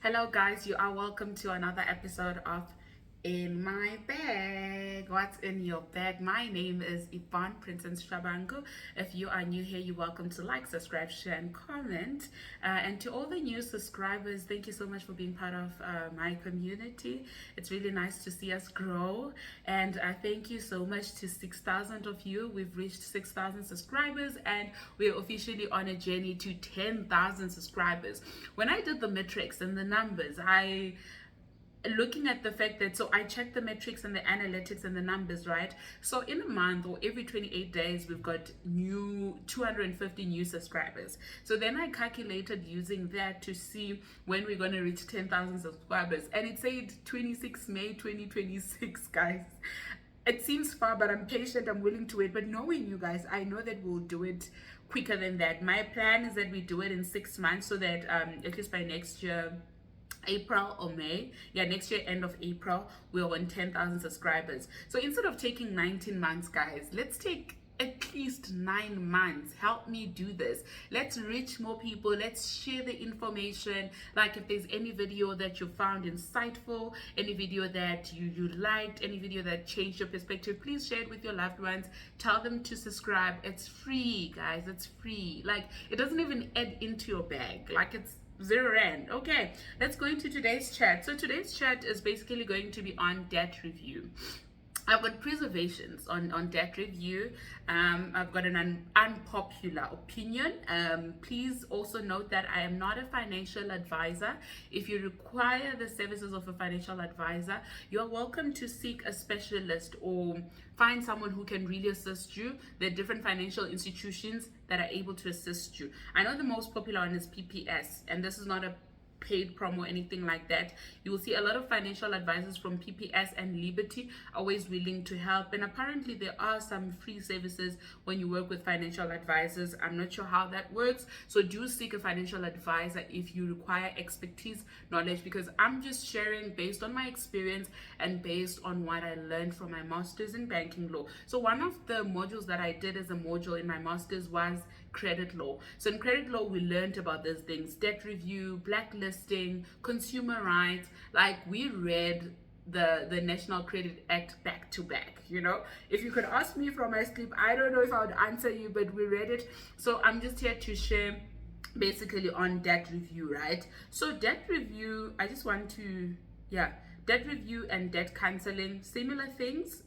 Hello, guys. You are welcome to another episode of In My Bag. What's in your bag? My name is Yvonne Princess Shabangu. If you are new here, you're welcome to like, subscribe, share, and comment. And to all the new subscribers, thank you so much for being part of my community. It's really nice to see us grow. And thank you so much to 6,000 of you. We've reached 6,000 subscribers, and we're officially on a journey to 10,000 subscribers. When I did the metrics and the numbers, looking at the fact that, so I checked the metrics and the analytics and the numbers, right? So in a month or every 28 days, we've got new 250 new subscribers. So then I calculated using that to see when we're going to reach 10,000 subscribers, and it said 26 May 2026, guys. It seems far, but I'm patient, I'm willing to wait. But knowing you guys, I know that we'll do it quicker than that. My plan is that we do it in 6 months, so that at least by next year, April or May, next year, end of April, we're on 10,000 subscribers. So instead of taking 19 months, guys, let's take at least 9 months. Help me do this. Let's reach more people. Let's share the information. Like, if there's any video that you found insightful, any video that you liked, any video that changed your perspective, please share it with your loved ones. Tell them to subscribe. It's free, guys. It's free. Like, it doesn't even add into your bag. Like, it's R0. Okay, let's go into today's chat. So today's chat is basically going to be on debt review. I've got preservations on debt review. I've got an unpopular opinion. Please also note that I am not a financial advisor. If you require the services of a financial advisor, you're welcome to seek a specialist or find someone who can really assist you. There are different financial institutions that are able to assist you. I know the most popular one is PPS, and this is not a paid promo or anything like that. You will see a lot of financial advisors from PPS and Liberty always willing to help, and apparently there are some free services when you work with financial advisors. I'm not sure how that works, so do seek a financial advisor if you require expertise, knowledge, because I'm just sharing based on my experience and based on what I learned from my master's in banking law. So one of the modules that I did as a module in my master's was credit law. So in credit law, we learned about these things: debt review, blacklisting, consumer rights. Like, we read the National Credit Act back to back. If you could ask me from my sleep, I don't know if I would answer you, but we read it. So I'm just here to share basically on debt review, right? So debt review, I just want to debt review and debt canceling, similar things.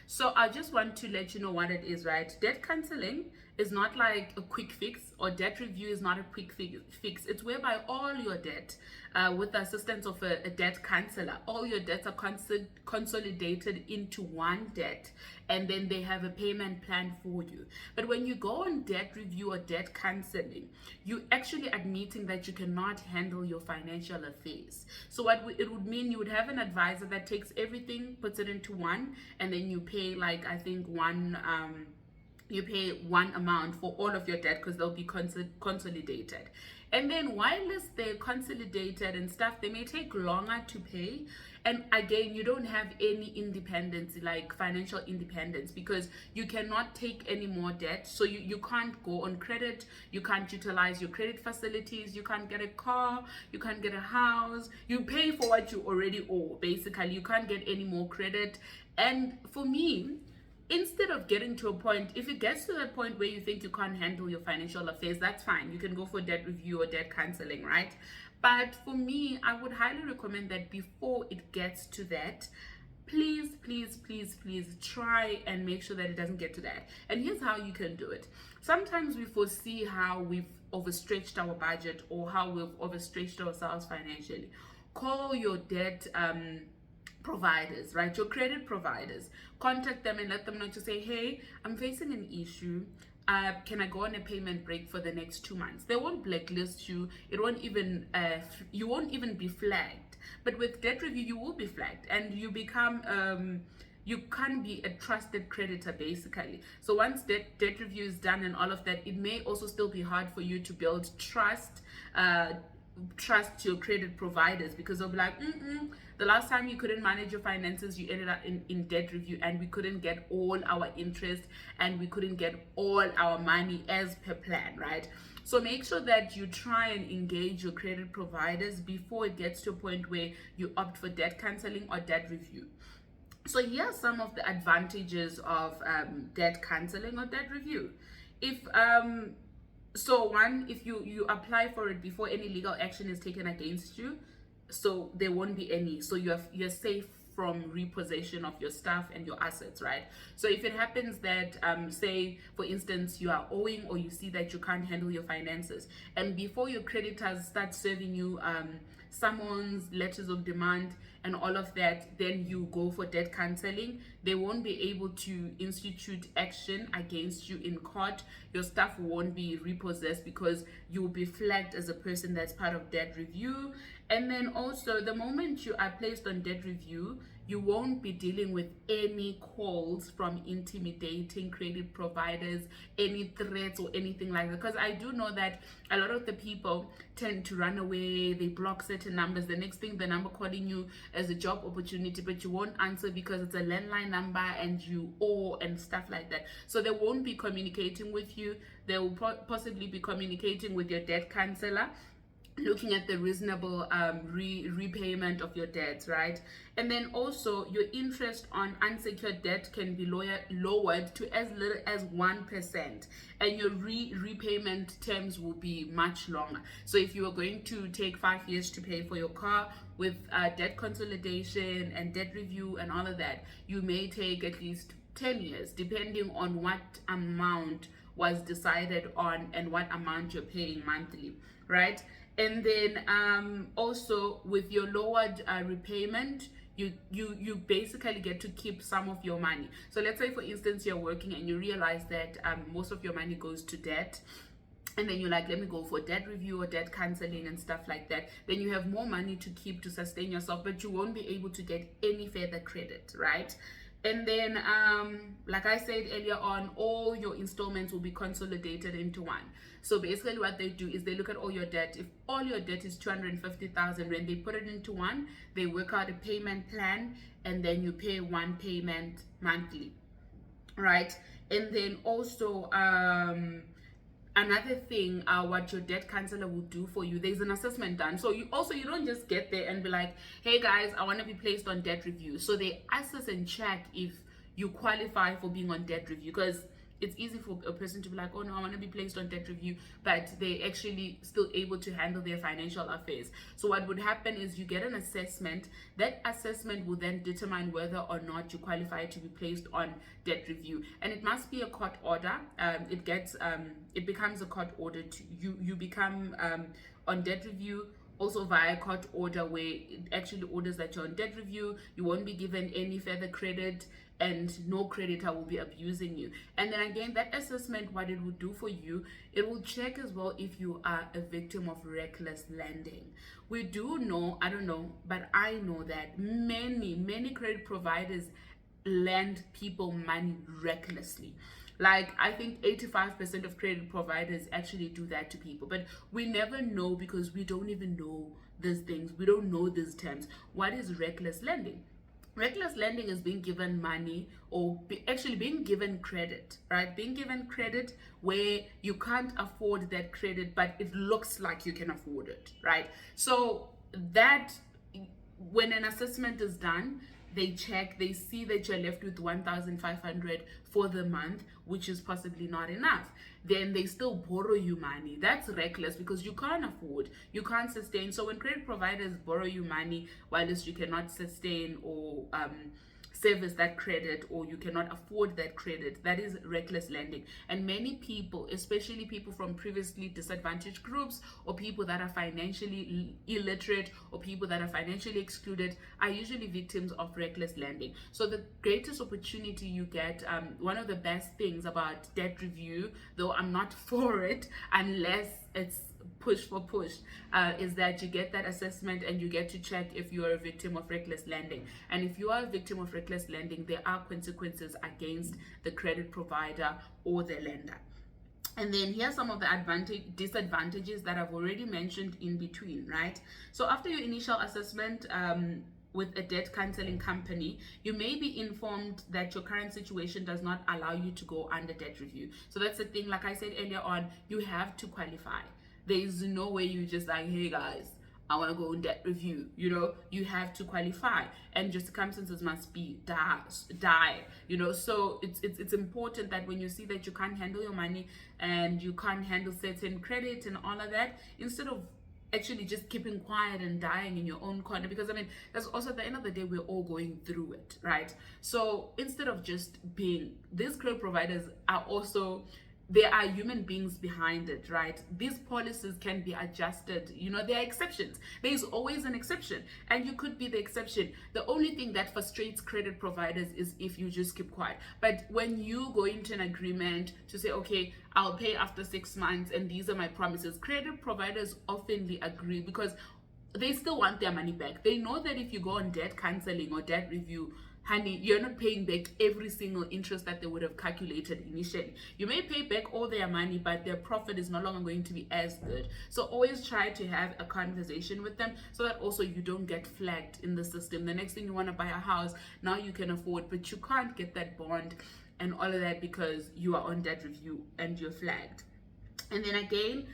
So I just want to let you know what it is, right? Debt canceling is not like a quick fix, or debt review is not a quick fix. It's whereby all your debt, with the assistance of a debt counselor, all your debts are consolidated into one debt, and then they have a payment plan for you. But when you go on debt review or debt counseling, you actually admitting that you cannot handle your financial affairs. So what it would mean, you would have an advisor that takes everything, puts it into one, and then you pay, like, I think you pay one amount for all of your debt, because they'll be consolidated. And then while they're consolidated and stuff, they may take longer to pay. And again, you don't have any independence, like financial independence, because you cannot take any more debt. So you can't go on credit, you can't utilize your credit facilities, you can't get a car, you can't get a house. You pay for what you already owe, basically. You can't get any more credit. And for me, instead of getting to a point, if it gets to that point where you think you can't handle your financial affairs, that's fine. You can go for debt review or debt canceling, right? But for me, I would highly recommend that before it gets to that, please try and make sure that it doesn't get to that. And here's how you can do it. Sometimes we foresee how we've overstretched our budget, or how we've overstretched ourselves financially. Call your debt providers, right? Your credit providers. Contact them and let them know, to say, hey, I'm facing an issue. Can I go on a payment break for the next 2 months? They won't blacklist you. It won't even you won't even be flagged. But with debt review, you will be flagged, and you become you can't be a trusted creditor, basically. So once debt review is done and all of that, it may also still be hard for you to build trust your credit providers, because they'll be like, the last time you couldn't manage your finances, you ended up in debt review, and we couldn't get all our interest, and we couldn't get all our money as per plan, right? So make sure that you try and engage your credit providers before it gets to a point where you opt for debt canceling or debt review. So here are some of the advantages of debt canceling or debt review. If so one, if you apply for it before any legal action is taken against you, so there won't be any. So you're safe from repossession of your stuff and your assets, right? So if it happens that say for instance you are owing, or you see that you can't handle your finances, and before your creditors start serving you summons, letters of demand, and all of that, then you go for debt canceling, they won't be able to institute action against you in court. Your stuff won't be repossessed because you will be flagged as a person that's part of debt review. And then also, the moment you are placed on debt review, you won't be dealing with any calls from intimidating credit providers, any threats or anything like that. Because I do know that a lot of the people tend to run away, they block certain numbers. The next thing, the number calling you as a job opportunity, but you won't answer because it's a landline number and you owe and stuff like that. So they won't be communicating with you. They will possibly be communicating with your debt counselor, looking at the reasonable repayment of your debts, right? And then also your interest on unsecured debt can be lowered to as little as 1%, and your repayment terms will be much longer. So if you are going to take 5 years to pay for your car, with debt consolidation and debt review and all of that, you may take at least 10 years, depending on what amount was decided on and what amount you're paying monthly, right? And then also with your lowered repayment, you basically get to keep some of your money. So let's say for instance you're working and you realize that most of your money goes to debt, and then you're like, let me go for debt review or debt canceling and stuff like that. Then you have more money to keep to sustain yourself, but you won't be able to get any further credit, right? And then like I said earlier on, all your installments will be consolidated into one. So basically what they do is they look at all your debt. If all your debt is 250,000, when they put it into one, they work out a payment plan, and then you pay one payment monthly, right? And then also another thing, what your debt counselor will do for you, there's an assessment done. So you don't just get there and be like, hey guys, I want to be placed on debt review. So they assess and check if you qualify for being on debt review, because it's easy for a person to be like, oh no, I want to be placed on debt review, but they actually still able to handle their financial affairs. So what would happen is you get an assessment. That assessment will then determine whether or not you qualify to be placed on debt review, and it must be a court order. It becomes a court order to you become on debt review also via court order, where it actually orders that you're on debt review. You won't be given any further credit, and no creditor will be abusing you. And then again, that assessment, what it will do for you, it will check as well if you are a victim of reckless lending. We do know, I don't know, but I know that many credit providers lend people money recklessly. Like, I think 85% of credit providers actually do that to people, but we never know because we don't even know these things. We don't know these terms. What is reckless lending? Reckless lending is being given money, or actually being given credit, right? Being given credit where you can't afford that credit, but it looks like you can afford it, right? So that, when an assessment is done, they check, they see that you're left with 1,500 for the month, which is possibly not enough. Then they still borrow you money. That's reckless because you can't afford, you can't sustain. So when credit providers borrow you money whilst you cannot sustain or service that credit, or you cannot afford that credit, that is reckless lending. And many people, especially people from previously disadvantaged groups, or people that are financially illiterate, or people that are financially excluded, are usually victims of reckless lending. So the greatest opportunity you get, one of the best things about debt review, though I'm not for it unless it's push for push, is that you get that assessment and you get to check if you are a victim of reckless lending. And if you are a victim of reckless lending, there are consequences against the credit provider or the lender. And then here's some of the disadvantages that I've already mentioned in between, right? So after your initial assessment, with a debt cancelling company, you may be informed that your current situation does not allow you to go under debt review. So that's the thing, like I said earlier on, you have to qualify. There is no way you just like, hey guys, I want to go in debt review. You know, you have to qualify, and your circumstances must be die. You know, so it's important that when you see that you can't handle your money and you can't handle certain credit and all of that, instead of actually just keeping quiet and dying in your own corner, because I mean, that's also at the end of the day, we're all going through it, right? So instead of just being, these credit providers are also, there are human beings behind it, right? These policies can be adjusted. You know, there are exceptions. There is always an exception, and you could be the exception. The only thing that frustrates credit providers is if you just keep quiet. But when you go into an agreement to say, okay, I'll pay after 6 months and these are my promises, credit providers oftenly agree, because they still want their money back. They know that if you go on debt cancelling or debt review, honey, you're not paying back every single interest that they would have calculated initially. You may pay back all their money, but their profit is no longer going to be as good. So always try to have a conversation with them, so that also you don't get flagged in the system. The next thing, you want to buy a house, now you can afford, but you can't get that bond and all of that because you are on debt review and you're flagged. And then again,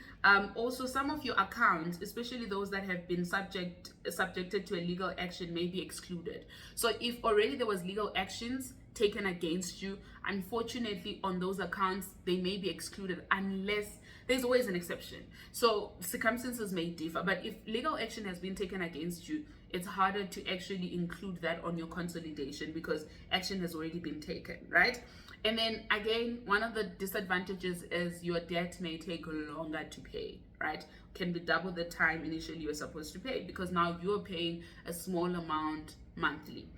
also some of your accounts, especially those that have been subjected to a legal action, may be excluded. So if already there was legal actions taken against you, unfortunately on those accounts, they may be excluded, unless there's always an exception. So circumstances may differ, but if legal action has been taken against you, it's harder to actually include that on your consolidation because action has already been taken, right? And then again, one of the disadvantages is your debt may take longer to pay, right? Can be double the time initially you were supposed to pay, because now you're paying a small amount monthly.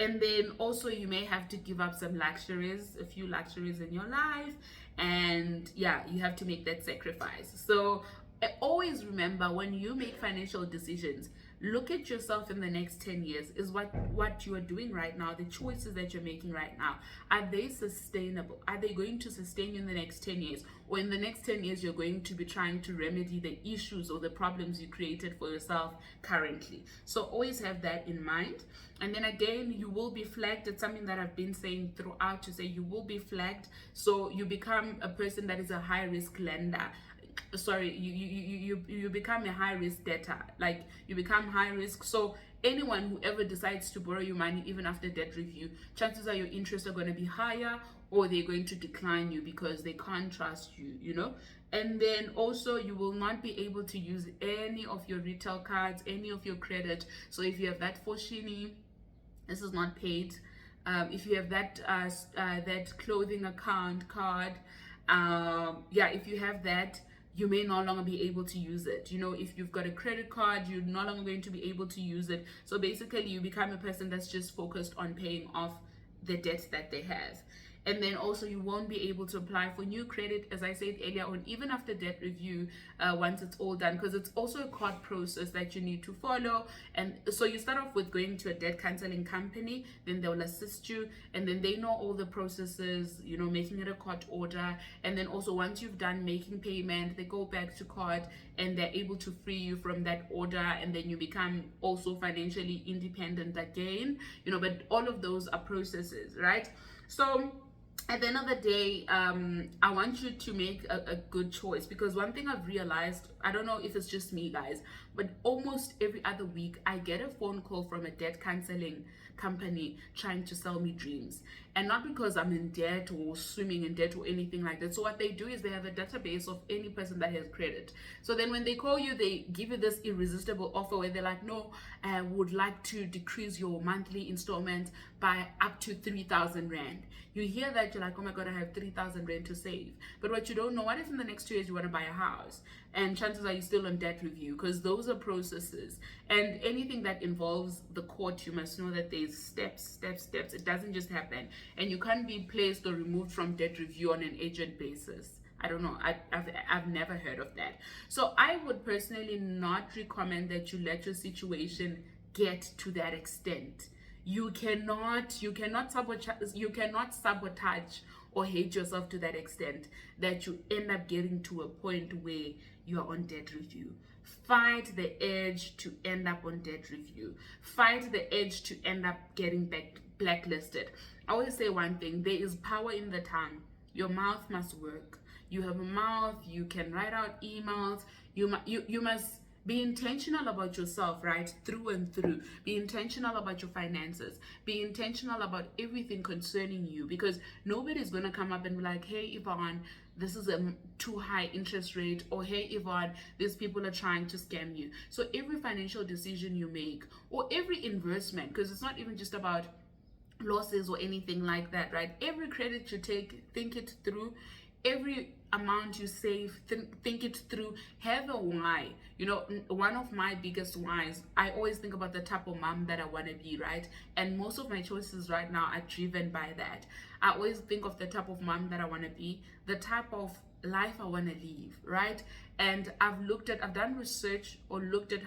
And then also you may have to give up some luxuries, a few luxuries in your life. And yeah, you have to make that sacrifice. So always remember, when you make financial decisions, look at yourself in the next 10 years. Is what you are doing right now, the choices that you're making right now, are they sustainable? Are they going to sustain you in the next 10 years? Or in the next 10 years, you're going to be trying to remedy the issues or the problems you created for yourself currently? So always have that in mind. And then again, you will be flagged. It's something that I've been saying throughout, to say you will be flagged. So you become a person that is a high risk lender. Sorry, you become a high risk debtor. Like, you become high risk. So anyone who ever decides to borrow you money, even after debt review, chances are your interests are going to be higher, or they're going to decline you because they can't trust you, you know. And then also, you will not be able to use any of your retail cards, any of your credit. So if you have that Foschini, this is not paid. If you have that that clothing account card, if you have that, you may no longer be able to use it. You know, if you've got a credit card, you're no longer going to be able to use it. So basically, you become a person that's just focused on paying off the debts that they have. And then also, you won't be able to apply for new credit, as I said earlier on, even after debt review, once it's all done, because it's also a court process that you need to follow. And so you start off with going to a debt cancelling company, then they'll assist you, and then they know all the processes, you know, making it a court order. And then also, once you've done making payment, they go back to court and they're able to free you from that order, and then you become also financially independent again, you know. But all of those are processes, right? So at the end of the day, I want you to make a good choice, because one thing I've realized, I don't know if it's just me, guys, but almost every other week I get a phone call from a debt cancelling company trying to sell me dreams. And not because I'm in debt or swimming in debt or anything like that. So what they do is they have a database of any person that has credit. So then when they call you, they give you this irresistible offer where they're like, no, I would like to decrease your monthly installment by up to 3,000 Rand. You hear that, you're like, oh my God, I have 3,000 Rand to save. But what you don't know, what if in the next 2 years you want to buy a house? And chances are you're still on debt review, because those are processes. And anything that involves the court, you must know that there's steps. It doesn't just happen. And you can't be placed or removed from debt review on an agent basis. I don't know. I've never heard of that. So I would personally not recommend that you let your situation get to that extent. You cannot sabotage or hate yourself to that extent that you end up getting to a point where you are on debt review. fight the urge to end up on debt review, fight the urge to end up getting blacklisted. I always say one thing: there is power in the tongue. Your mouth must work. You have a mouth, you can write out emails, you must be intentional about yourself, right? Through and through. Be intentional about your finances. Be intentional about everything concerning you, because nobody's going to come up and be like, hey, Yvonne, this is a too high interest rate, or hey, Yvonne, these people are trying to scam you. So every financial decision you make, or every investment, because it's not even just about losses or anything like that, right? Every credit you take, think it through. Every amount you save, think it through. Have a why. You know, one of my biggest whys, I always think about the type of mom that I want to be, right? And most of my choices right now are driven by that. I always think of the type of mom that I want to be, the type of life I want to live, right? And I've done research or looked at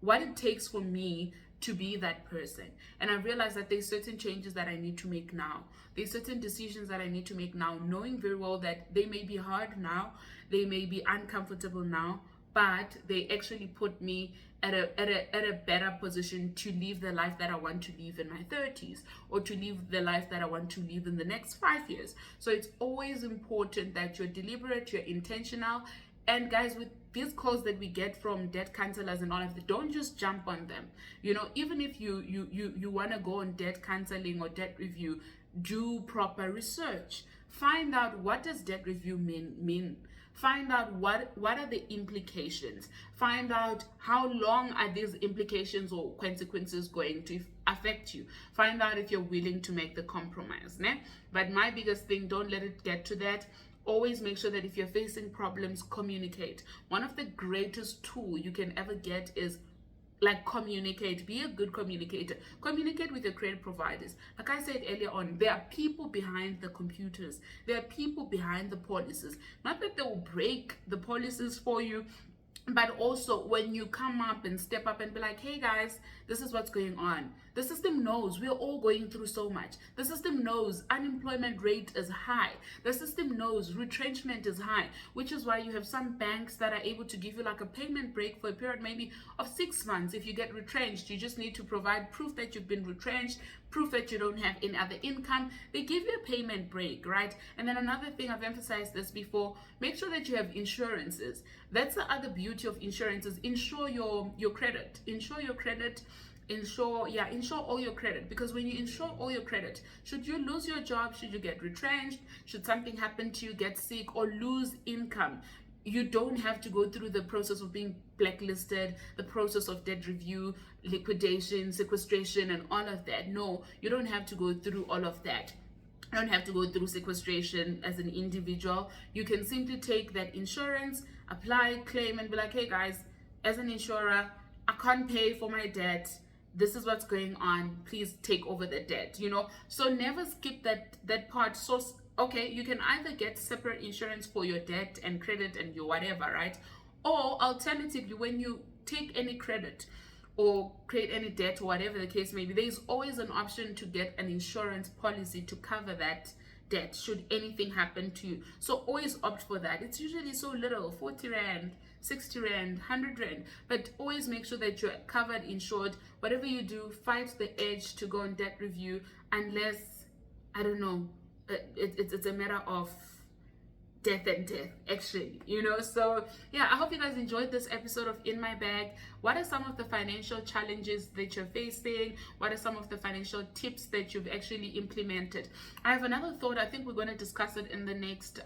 what it takes for me to be that person. And I realized that there's certain changes that I need to make now. There's certain decisions that I need to make now, knowing very well that they may be hard now, they may be uncomfortable now, but they actually put me at a better position to live the life that I want to live in my 30s, or to live the life that I want to live in the next 5 years. So it's always important that you're deliberate, you're intentional. And guys, with these calls that we get from debt counselors and all of that, don't just jump on them. You know, even if you want to go on debt counseling or debt review, do proper research. Find out, what does debt review mean? Find out what are the implications. Find out how long are these implications or consequences going to affect you. Find out if you're willing to make the compromise. Ne? But my biggest thing, don't let it get to that. Always make sure that if you're facing problems, communicate. One of the greatest tools you can ever get is communicate. Be a good communicator. Communicate with your credit providers. Like I said earlier on, there are people behind the computers. There are people behind the policies. Not that they will break the policies for you, but also when you come up and step up and be like, hey guys, this is what's going on. The system knows we're all going through so much. The system knows unemployment rate is high. The system knows retrenchment is high, which is why you have some banks that are able to give you like a payment break for a period maybe of 6 months. If you get retrenched, you just need to provide proof that you've been retrenched, proof that you don't have any other income. They give you a payment break, right? And then another thing, I've emphasized this before, make sure that you have insurances. That's the other beauty of insurances. Insure your credit. Insure your credit. Insure all your credit, because when you insure all your credit, should you lose your job, should you get retrenched, should something happen to you, get sick or lose income, you don't have to go through the process of being blacklisted, the process of debt review, liquidation, sequestration, and all of that. No, you don't have to go through all of that. You don't have to go through sequestration as an individual. You can simply take that insurance, apply, claim, and be like, hey guys, as an insurer, I can't pay for my debt. This is what's going on. Please take over the debt, you know? So never skip that part. So, okay, you can either get separate insurance for your debt and credit and your whatever, right? Or alternatively, when you take any credit or create any debt or whatever the case may be, there's always an option to get an insurance policy to cover that debt should anything happen to you. So always opt for that. It's usually so little, 40 Rand, 60 Rand, 100 Rand, but always make sure that you're covered, insured. Whatever you do, fight the urge to go on debt review, unless, I don't know, it's a matter of death and death, actually, you know. So yeah, I hope you guys enjoyed this episode of In My Bag. What are some of the financial challenges that you're facing? What are some of the financial tips that you've actually implemented? I have another thought. I think we're going to discuss it in the next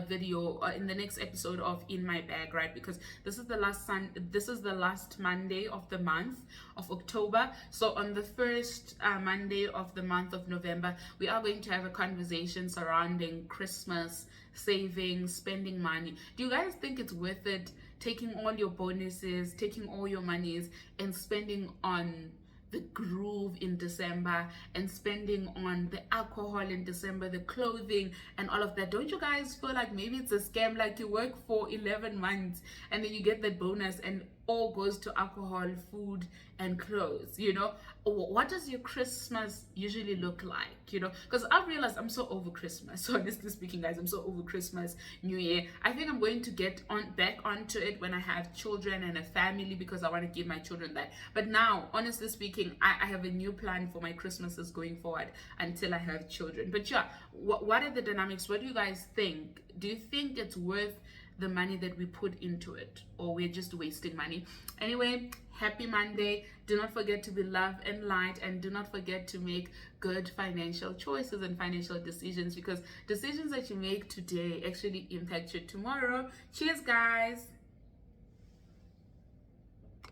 video, or in the next episode of In My Bag, right? Because this is the last Monday of the month of October. So on the first Monday of the month of November, we are going to have a conversation surrounding Christmas, saving, spending money. Do you guys think it's worth it taking all your bonuses, taking all your monies and spending on the groove in December and spending on the alcohol in December, the clothing and all of that. Don't you guys feel like maybe it's a scam? Like you work for 11 months and then you get that bonus and all goes to alcohol, food, and clothes, you know? What does your Christmas usually look like, you know? Because I've realized I'm so over Christmas. So honestly speaking, guys, I'm so over Christmas, New Year. I think I'm going to get back onto it when I have children and a family, because I want to give my children that. But now, honestly speaking, I have a new plan for my Christmases going forward until I have children. But yeah, what are the dynamics? What do you guys think? Do you think it's worth the money that we put into it, or we're just wasting money? Anyway, happy Monday. Do not forget to be love and light, and do not forget to make good financial choices and financial decisions, because decisions that you make today actually impact you tomorrow. Cheers, guys.